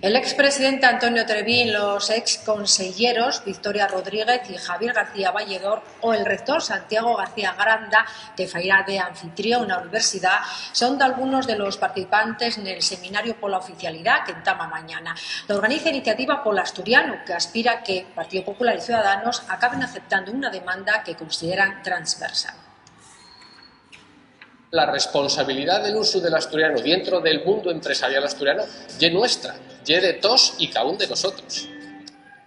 El expresidente Antonio Trevín, los exconselleros Victoria Rodríguez y Javier García Valledor o el rector Santiago García Granda, que fairá de anfitrión na universidad, son de algunos de los participantes en el seminario pola oficialidad que entama mañana. La organiza Iniciativa Pola Asturiano, que aspira a que Partido Popular y Ciudadanos acaben aceptando una demanda que consideran transversal. La responsabilidad del uso del asturiano dentro del mundo empresarial asturiano ye nuestra, ye de todos y cada uno de nosotros.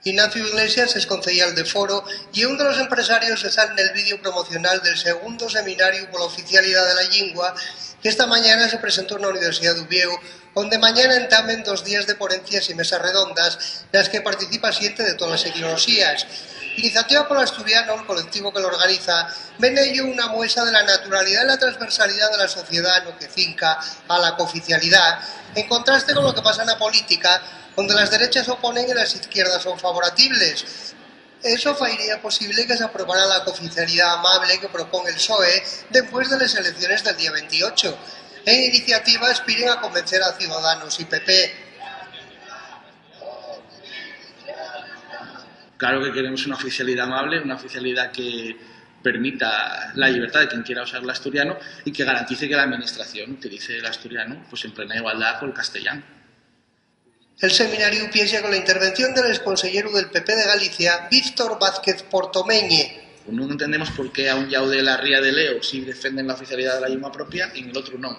Ignacio Iglesias es concejal de Foro y uno de los empresarios que sale en el vídeo promocional del segundo seminario por la oficialidad de la lingua que esta mañana se presentó en la Universidad de Uvieu, donde mañana entamen 2 días de ponencias y mesas redondas, en las que participa gente de todas las tecnologías. Iniciativa Pola Asturiano, el colectivo que lo organiza, ve en ello una muestra de la naturalidad y la transversalidad de la sociedad en lo que finca a la cooficialidad, en contraste con lo que pasa en la política, donde las derechas oponen y las izquierdas son favorables. Eso faría posible que se aprobara la cooficialidad amable que propone el PSOE después de las elecciones del día 28. En Iniciativa aspiran a convencer a Ciudadanos y PP. Claro que queremos una oficialidad amable, una oficialidad que permita la libertad de quien quiera usar el asturiano y que garantice que la administración utilice el asturiano pues en plena igualdad con el castellano. El seminario empieza con la intervención del exconsellero del PP de Galicia, Víctor Vázquez Portomeñe. No entendemos por qué a un yao de la Ría de Leo sí defienden la oficialidad de la lengua propia y en el otro no.